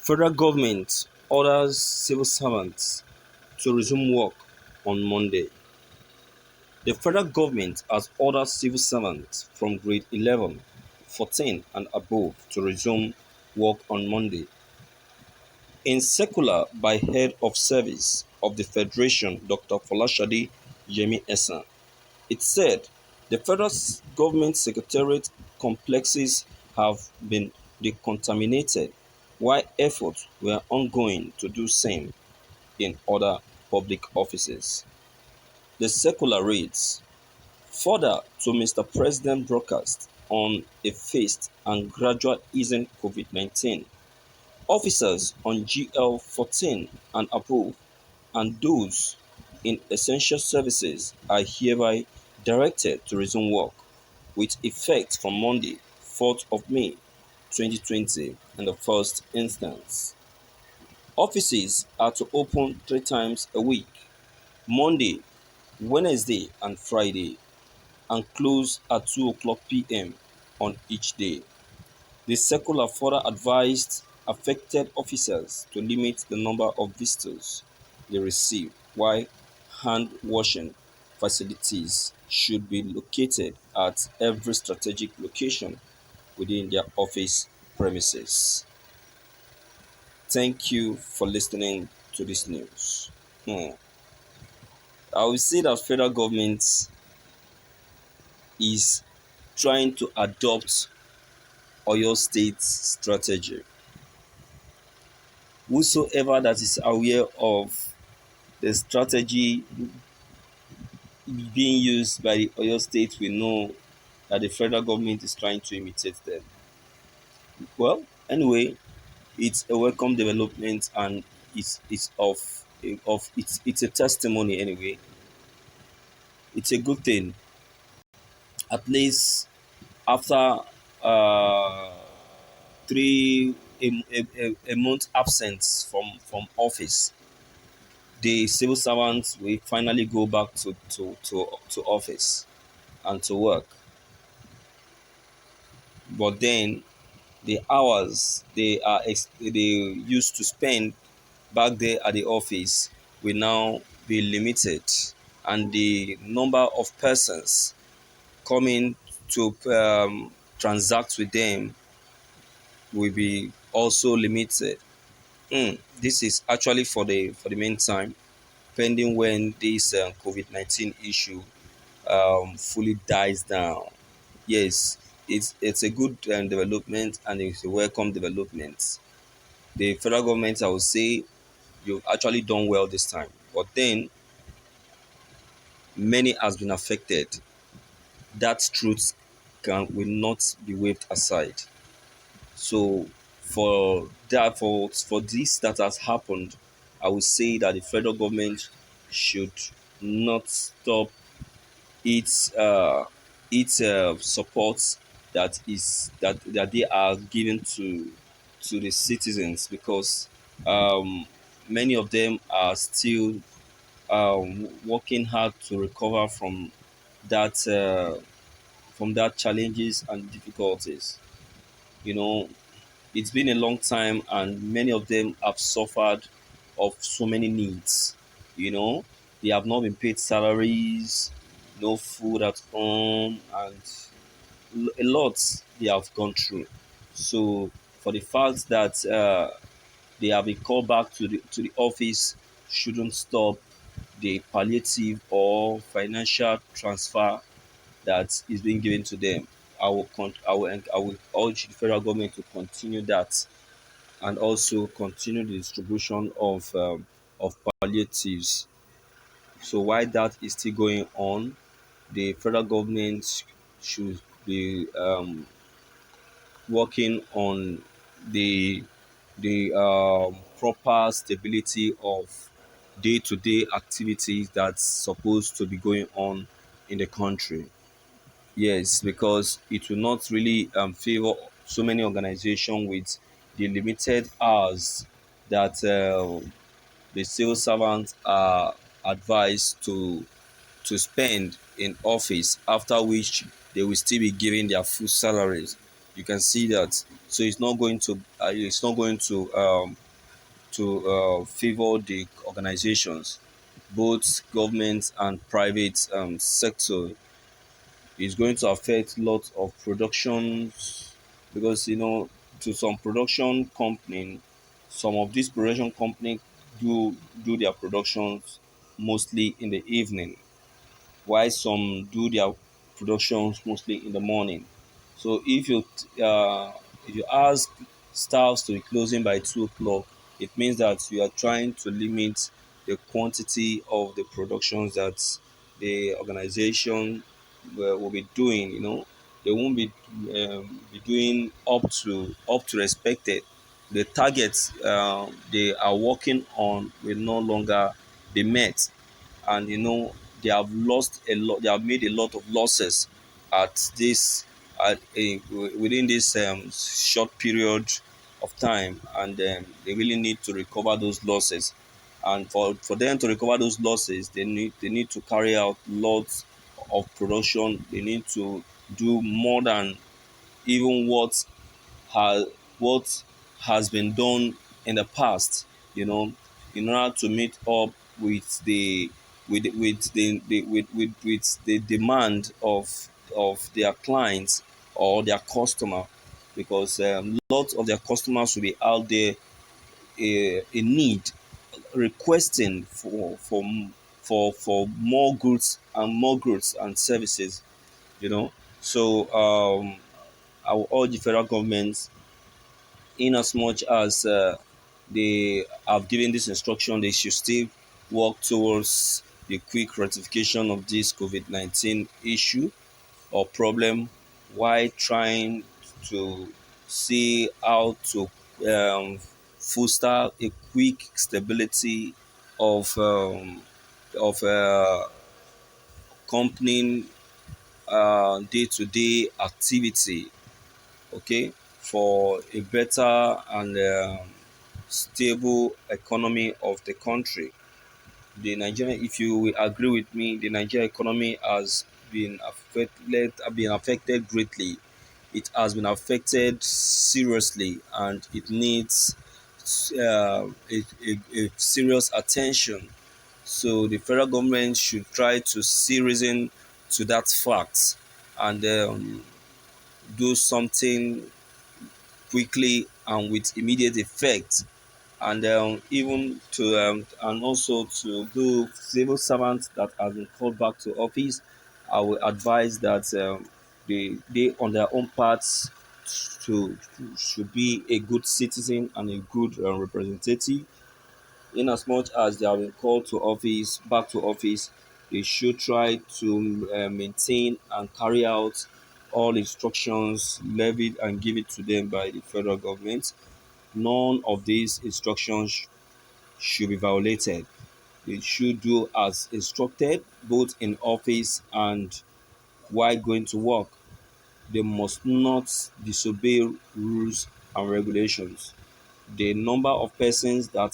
Federal government orders civil servants to resume work on Monday. The federal government has ordered civil servants from grade 11, 14 and above to resume work on Monday. In circular by Head of Service of the Federation Dr. Folashade Yemi Esan, it said the federal government secretariat complexes have been decontaminated while efforts were ongoing to do same in other public offices. The circular reads, further to Mr. President broadcast on a phased and gradual easing COVID-19, officers on GL-14 and above and those in essential services are hereby directed to resume work with effect from Monday, 4th of May 2020 in the first instance. Offices are to open 3 times a week: Monday, Wednesday and Friday, and close at 2 o'clock p.m. on each day. The circular further advised affected officers to limit the number of visitors they receive, while hand-washing facilities should be located at every strategic location within their office premises. Thank you for listening to this news. I will say that federal government is trying to adopt Oyo State's strategy. Whosoever that is aware of the strategy being used by the Oyo State will know that the federal government is trying to imitate them. Well, anyway, it's a welcome development and it's a testimony anyway. It's a good thing. At least after uh, a month absence from office, the civil servants will finally go back to office and to work. But then the hours they used to spend back there at the office will now be limited, and the number of persons coming to transact with them will be also limited. This is actually for the meantime, pending when this COVID-19 issue fully dies down. Yes, it's a good development and it's a welcome development. The federal government, I would say, you've actually done well this time, but then many has been affected. That truth will not be waved aside. So for this that has happened, I would say that the federal government should not stop its support that they are giving to the citizens, because um, many of them are still working hard to recover that uh, from that challenges and difficulties. You know, it's been a long time, and many of them have suffered of so many needs. You know, they have not been paid salaries, no food at home, and a lot they have gone through. So, for the fact that they have been called back to the office, shouldn't stop the palliative or financial transfer that is being given to them. I will urge the federal government to continue that, and also continue the distribution of palliatives. So while that is still going on, the federal government should be working on the proper stability of day-to-day activities that's supposed to be going on in the country. Yes, because it will not really favor so many organizations with the limited hours that the civil servants are advised to spend in office, after which they will still be given their full salaries. You can see that. So it's not going to favor the organizations, both government and private sector. It's going to affect lots of productions, because to some production company, some of these production company do their productions mostly in the evening, while some do their productions mostly in the morning. So if you ask staffs to be closing by 2 o'clock, it means that you are trying to limit the quantity of the productions that the organization will be doing. They won't be doing up to expected. The targets they are working on will no longer be met, and they have lost a lot. They have made a lot of losses at this within this short period of time, and they really need to recover those losses. And for them to recover those losses, they need to carry out lots of production. They need to do more than even has what has been done in the past, in order to meet up with the demand of their clients or their customer, because lots of their customers will be out there in need, requesting for more goods and services. So I will urge the federal government, in as much as they have given this instruction, they should still work towards the quick ratification of this COVID-19 issue or problem, while trying to see how to foster a quick stability of company day-to-day activity, okay, for a better and stable economy of the country. The Nigerian, if you will agree with me, the Nigerian economy has been affected greatly. It has been affected seriously, and it needs a serious attention. So the federal government should try to see reason to that fact, and do something quickly and with immediate effect. And even to and also to do civil servants that have been called back to office, I will advise that they on their own parts should be a good citizen and a good representative. In as much as they have been called to office, back to office, they should try to maintain and carry out all instructions levied and given to them by the federal government. None of these instructions should be violated. They should do as instructed, both in office and while going to work. They must not disobey rules and regulations. The number of persons were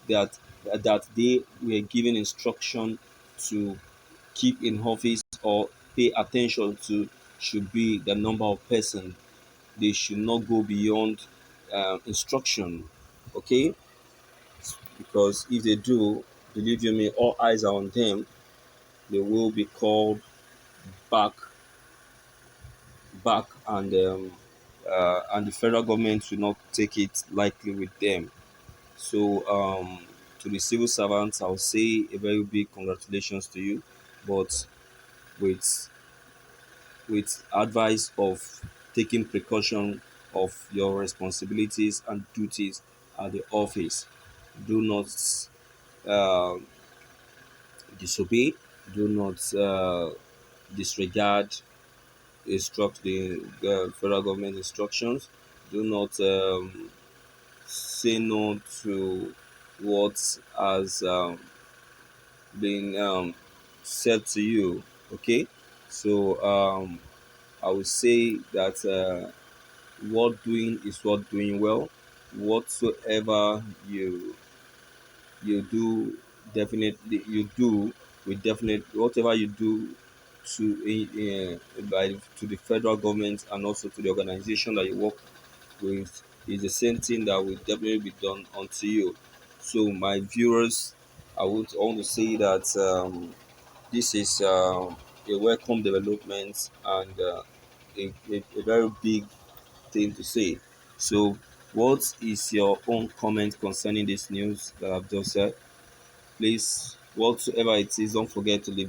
that that they were given instruction to keep in office or pay attention to should be the number of persons. They should not go beyond instruction, okay? Because if they do, believe you me, all eyes are on them. They will be called back, and the federal government will not take it lightly with them. So, to the civil servants, I'll say a very big congratulations to you, but with advice of taking precaution of your responsibilities and duties at the office. Do not uh, disobey. Do not disregard the federal government instructions. Do not say no to what has been said to you. Okay, so I would say that what doing is what doing well. Whatsoever you do, definitely you do with definite whatever you do to the federal government and also to the organization that you work with is the same thing that will definitely be done unto you. So my viewers, I want to say that this is a welcome development and a very big thing to say. So, what is your own comment concerning this news that I've just said? Please, whatsoever it is, don't forget to leave.